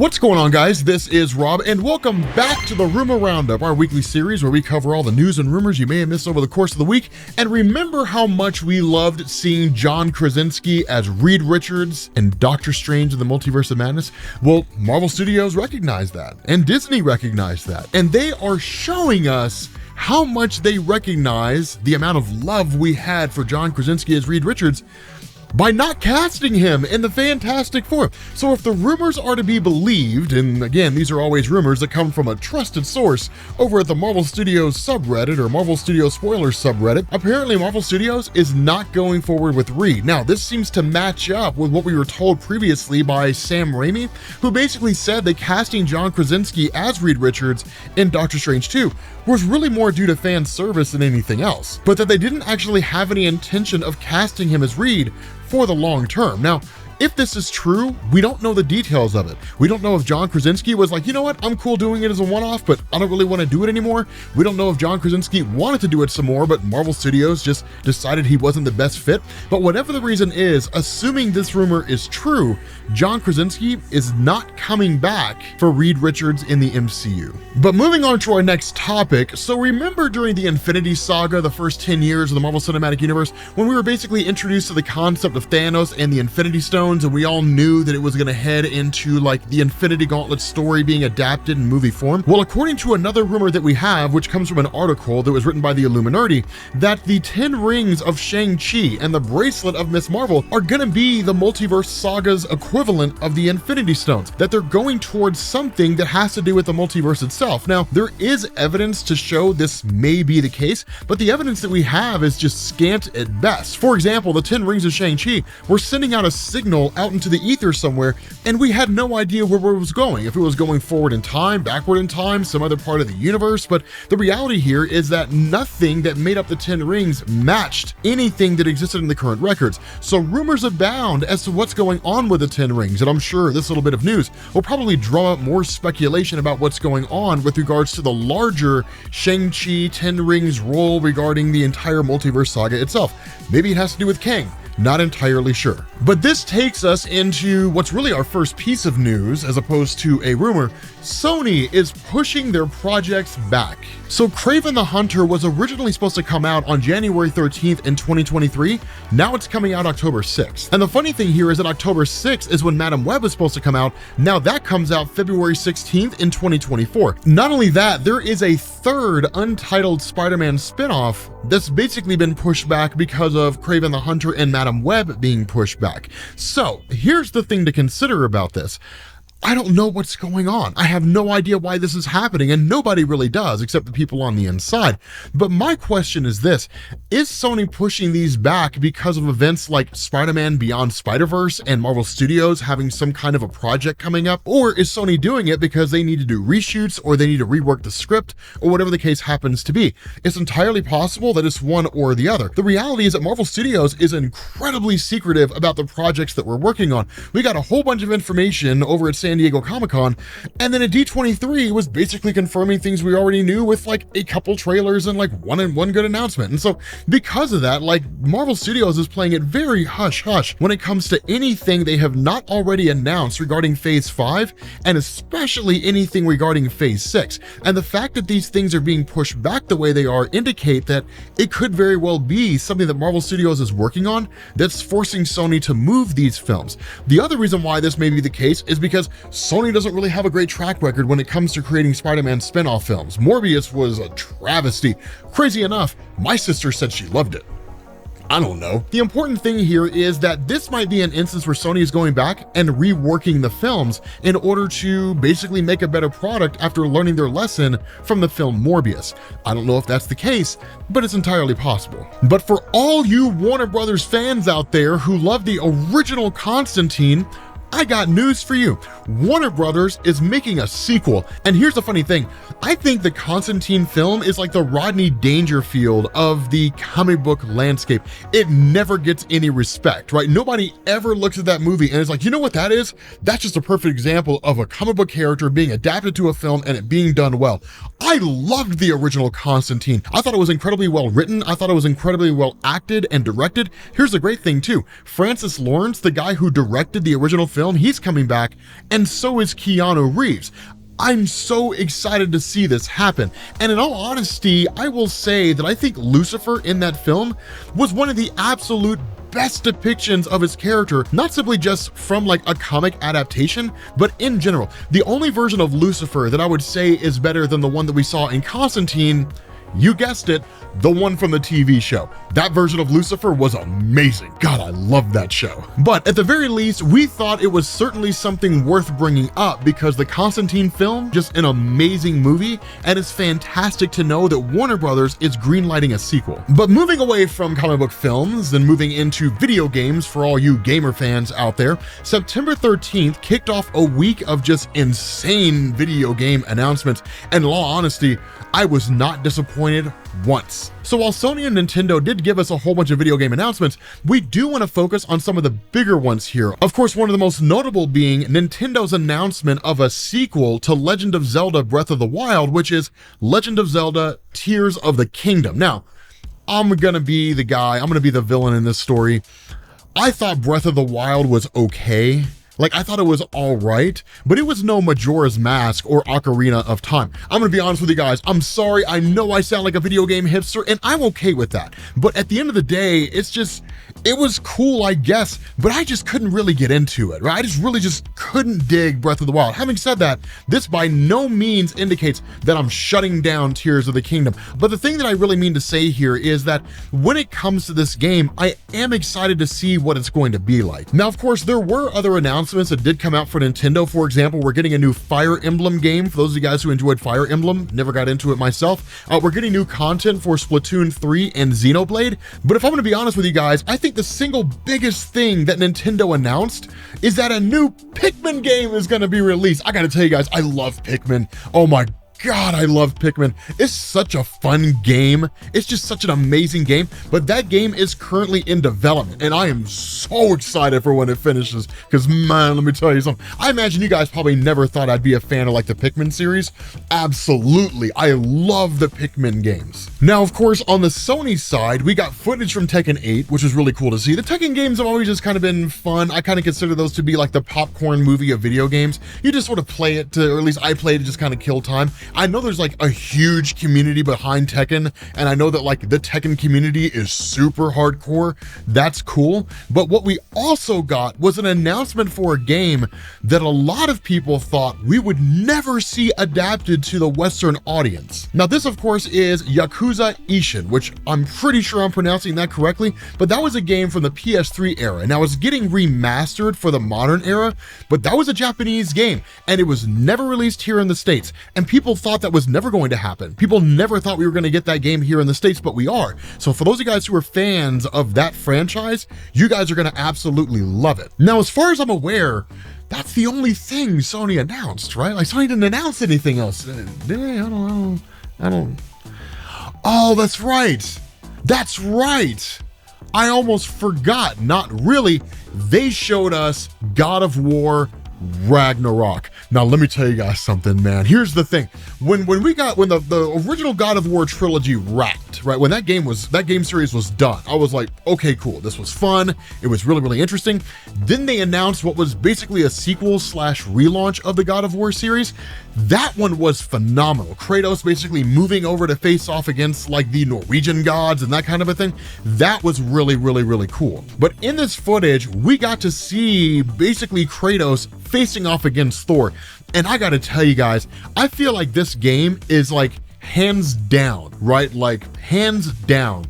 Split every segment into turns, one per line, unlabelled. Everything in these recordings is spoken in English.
What's going on, guys? This is Rob, and welcome back to the Rumor Roundup, our weekly series where we cover all the news and rumors you may have missed over the course of the week. And remember how much we loved seeing John Krasinski as Reed Richards in Doctor Strange in the Multiverse of Madness? Well, Marvel Studios recognized that, and Disney recognized that, and they are showing us how much they recognize the amount of love we had for John Krasinski as Reed Richards by not casting him in the Fantastic Four. So if the rumors are to be believed, and again, these are always rumors that come from a trusted source over at the Marvel Studios subreddit or Marvel Studios Spoilers subreddit, apparently Marvel Studios is not going forward with Reed. Now, this seems to match up with what we were told previously by Sam Raimi, who basically said that casting John Krasinski as Reed Richards in Doctor Strange 2 was really more due to fan service than anything else, but that they didn't actually have any intention of casting him as Reed for the long term. Now, if this is true, we don't know the details of it. We don't know if John Krasinski was like, you know what, I'm cool doing it as a one-off, but I don't really want to do it anymore. We don't know if John Krasinski wanted to do it some more, but Marvel Studios just decided he wasn't the best fit. But whatever the reason is, assuming this rumor is true, John Krasinski is not coming back for Reed Richards in the MCU. But moving on to our next topic, so remember during the Infinity Saga, the first 10 years of the Marvel Cinematic Universe, when we were basically introduced to the concept of Thanos and the Infinity Stones, and we all knew that it was going to head into like the Infinity Gauntlet story being adapted in movie form? Well, according to another rumor that we have, which comes from an article that was written by the Illuminati, that the 10 rings of Shang-Chi and the bracelet of Miss Marvel are going to be the Multiverse Saga's equivalent of the Infinity Stones, that they're going towards something that has to do with the multiverse itself. Now, there is evidence to show this may be the case, but the evidence that we have is just scant at best. For example, the 10 rings of Shang-Chi were sending out a signal out into the ether somewhere, and we had no idea where it was going, if it was going forward in time, backward in time, some other part of the universe. But the reality here is that nothing that made up the 10 rings matched anything that existed in the current records. So rumors abound as to what's going on with the 10 rings, and I'm sure this little bit of news will probably draw up more speculation about what's going on with regards to the larger Shang-Chi 10 rings role regarding the entire multiverse saga itself. Maybe it has to do with Kang. Not entirely sure. But this takes us into what's really our first piece of news as opposed to a rumor. Sony is pushing their projects back. So Kraven the Hunter was originally supposed to come out on January 13th in 2023. Now it's coming out October 6th. And the funny thing here is that October 6th is when Madam Web was supposed to come out. Now that comes out February 16th in 2024. Not only that, there is a third Untitled Spider-Man spinoff that's basically been pushed back because of Kraven the Hunter and Madam Web being pushed back. So here's the thing to consider about this. I don't know what's going on. I have no idea why this is happening, and nobody really does except the people on the inside. But my question is this: is Sony pushing these back because of events like Spider-Man Beyond Spider-Verse and Marvel Studios having some kind of a project coming up? Or is Sony doing it because they need to do reshoots, or they need to rework the script, or whatever the case happens to be? It's entirely possible that it's one or the other. The reality is that Marvel Studios is incredibly secretive about the projects that we're working on. We got a whole bunch of information over at San Diego Comic-Con, and then at D23 was basically confirming things we already knew with like a couple trailers and like one good announcement. And so because of that, like Marvel Studios is playing it very hush-hush when it comes to anything they have not already announced regarding Phase 5, and especially anything regarding Phase 6. And the fact that these things are being pushed back the way they are indicate that it could very well be something that Marvel Studios is working on that's forcing Sony to move these films. The other reason why this may be the case is because Sony doesn't really have a great track record when it comes to creating Spider-Man spin-off films. Morbius was a travesty. Crazy enough, my sister said she loved it. I don't know. The important thing here is that this might be an instance where Sony is going back and reworking the films in order to basically make a better product after learning their lesson from the film Morbius. I don't know if that's the case, but it's entirely possible. But for all you Warner Brothers fans out there who love the original Constantine, I got news for you. Warner Brothers is making a sequel. And here's the funny thing. I think the Constantine film is like the Rodney Dangerfield of the comic book landscape. It never gets any respect, right? Nobody ever looks at that movie and is like, you know what that is? That's just a perfect example of a comic book character being adapted to a film and it being done well. I loved the original Constantine. I thought it was incredibly well written. I thought it was incredibly well acted and directed. Here's the great thing too. Francis Lawrence, the guy who directed the original film, film. He's coming back, and so is Keanu Reeves. I'm so excited to see this happen. And in all honesty, I will say that I think Lucifer in that film was one of the absolute best depictions of his character, not simply just from like a comic adaptation, but in general. The only version of Lucifer that I would say is better than the one that we saw in Constantine, you guessed it, the one from the TV show. That version of Lucifer was amazing. God, I love that show. But at the very least, we thought it was certainly something worth bringing up because the Constantine film, just an amazing movie, and it's fantastic to know that Warner Brothers is greenlighting a sequel. But moving away from comic book films and moving into video games for all you gamer fans out there, September 13th kicked off a week of just insane video game announcements. And in all honesty, I was not disappointed once. So while Sony and Nintendo did give us a whole bunch of video game announcements, we do want to focus on some of the bigger ones here. Of course, one of the most notable being Nintendo's announcement of a sequel to Legend of Zelda Breath of the Wild, which is Legend of Zelda Tears of the Kingdom. Now, I'm gonna be the villain in this story. I thought Breath of the Wild was okay. Like, I thought it was all right, but it was no Majora's Mask or Ocarina of Time. I'm gonna be honest with you guys. I'm sorry. I know I sound like a video game hipster, and I'm okay with that. But at the end of the day, it was cool, I guess, but I just couldn't really get into it, right? I just couldn't dig Breath of the Wild. Having said that, this by no means indicates that I'm shutting down Tears of the Kingdom. But the thing that I really mean to say here is that when it comes to this game, I am excited to see what it's going to be like. Now, of course, there were other announcements that did come out for Nintendo. For example, we're getting a new Fire Emblem game. For those of you guys who enjoyed Fire Emblem, never got into it myself. We're getting new content for Splatoon 3 and Xenoblade. But if I'm gonna be honest with you guys, I think the single biggest thing that Nintendo announced is that a new Pikmin game is gonna be released. I gotta tell you guys, I love Pikmin. Oh my God, I love Pikmin. It's such a fun game. It's just such an amazing game, but that game is currently in development, and I am so excited for when it finishes, because man, let me tell you something. I imagine you guys probably never thought I'd be a fan of like the Pikmin series. Absolutely, I love the Pikmin games. Now, of course, on the Sony side, we got footage from Tekken 8, which is really cool to see. The Tekken games have always just kind of been fun. I kind of consider those to be like the popcorn movie of video games. You just sort of play it to, or at least I play it to just kind of kill time. I know there's like a huge community behind Tekken, and I know that like the Tekken community is super hardcore. That's cool. But what we also got was an announcement for a game that a lot of people thought we would never see adapted to the Western audience. Now, this of course is Yakuza Ishin, which I'm pretty sure I'm pronouncing that correctly, but that was a game from the PS3 era. Now it's getting remastered for the modern era, but that was a Japanese game, and it was never released here in the States. And people thought that was never going to happen. People never thought we were going to get that game here in the States, but we are. So for those of you guys who are fans of that franchise, you guys are going to absolutely love it. Now, as far as I'm aware, that's the only thing Sony announced, right? Like, Sony didn't announce anything else. Did they? I don't. Oh, that's right. That's right. I almost forgot. Not really. They showed us God of War Ragnarok. Now let me tell you guys something, man. Here's the thing. When the original God of War trilogy wrapped, right? When that game series was done, I was like, okay, cool. This was fun. It was really, really interesting. Then they announced what was basically a sequel / relaunch of the God of War series. That one was phenomenal. Kratos basically moving over to face off against like the Norwegian gods and that kind of a thing. That was really, really, really cool. But in this footage, we got to see basically Kratos facing off against Thor. And I gotta tell you guys, I feel like this game is like hands down, right? Like hands down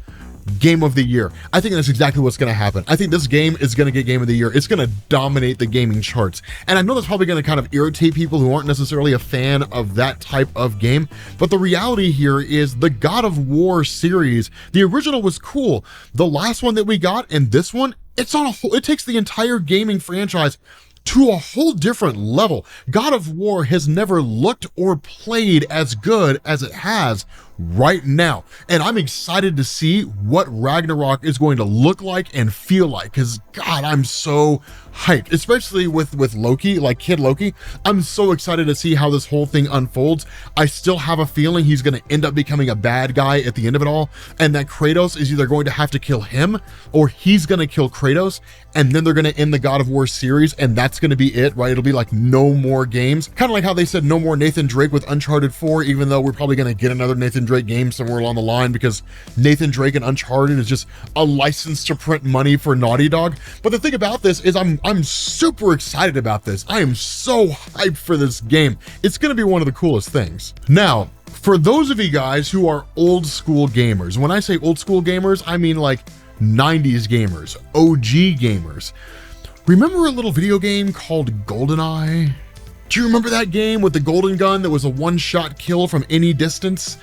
game of the year. I think that's exactly what's gonna happen. I think this game is gonna get game of the year. It's gonna dominate the gaming charts. And I know that's probably gonna kind of irritate people who aren't necessarily a fan of that type of game, but the reality here is the God of War series, the original was cool. The last one that we got and this one, it takes the entire gaming franchise to a whole different level. God of War has never looked or played as good as it has right now. And I'm excited to see what Ragnarok is going to look like and feel like, because God, I'm so hyped, especially with Loki, like Kid Loki. I'm so excited to see how this whole thing unfolds. I still have a feeling he's going to end up becoming a bad guy at the end of it all, and that Kratos is either going to have to kill him or he's going to kill Kratos, and then they're going to end the God of War series, and that's that's going to be it, right? It'll be like no more games. Kind of like how they said no more Nathan Drake with Uncharted 4, even though we're probably going to get another Nathan Drake game somewhere along the line, because Nathan Drake and Uncharted is just a license to print money for Naughty Dog. But the thing about this is I'm super excited about this. I am so hyped for this game. It's going to be one of the coolest things. Now, for those of you guys who are old school gamers, when I say old school gamers, I mean like 90s gamers, OG gamers. Remember a little video game called GoldenEye? Do you remember that game with the golden gun that was a one-shot kill from any distance,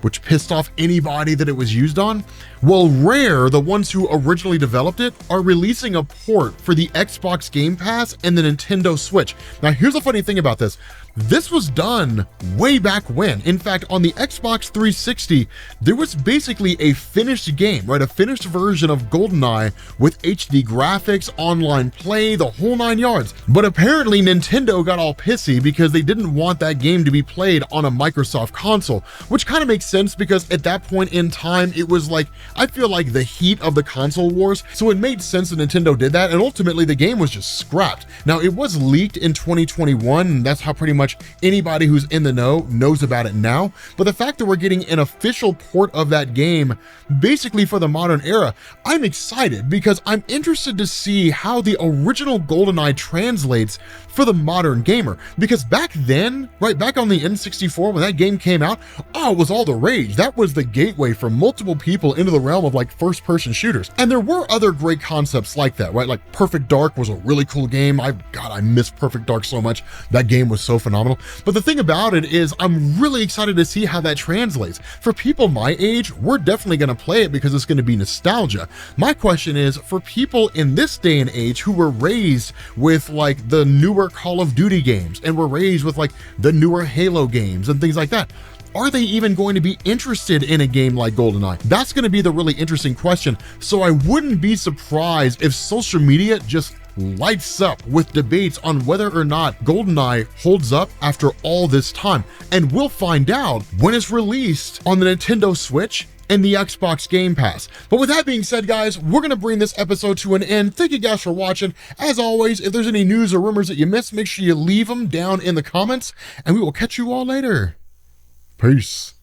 which pissed off anybody that it was used on? Well, Rare, the ones who originally developed it, are releasing a port for the Xbox Game Pass and the Nintendo Switch. Now, here's the funny thing about this. This was done way back when. In fact, on the Xbox 360, there was basically a finished game, right? A finished version of GoldenEye with HD graphics, online play, the whole 9 yards. But apparently Nintendo got all pissy because they didn't want that game to be played on a Microsoft console, which kind of makes sense because at that point in time, it was like, I feel like the heat of the console wars. So it made sense that Nintendo did that. And ultimately the game was just scrapped. Now it was leaked in 2021. And that's how pretty much anybody who's in the know knows about it now. But the fact that we're getting an official port of that game basically for the modern era, I'm excited because I'm interested to see how the original GoldenEye translates for the modern gamer. Because back then, right back on the N64 when that game came out, oh, it was all the rage. That was the gateway for multiple people into the realm of like first-person shooters. And there were other great concepts like that, right? Like Perfect Dark was a really cool game. God, I miss Perfect Dark so much. That game was so phenomenal. But the thing about it is I'm really excited to see how that translates. For people my age, we're definitely going to play it because it's going to be nostalgia. My question is for people in this day and age who were raised with like the newer Call of Duty games and were raised with like the newer Halo games and things like that, are they even going to be interested in a game like GoldenEye? That's going to be the really interesting question. So I wouldn't be surprised if social media just lights up with debates on whether or not GoldenEye holds up after all this time. And we'll find out when it's released on the Nintendo Switch and the Xbox Game Pass. But with that being said, guys, we're going to bring this episode to an end. Thank you guys for watching. As always, if there's any news or rumors that you missed, make sure you leave them down in the comments, and we will catch you all later. Peace.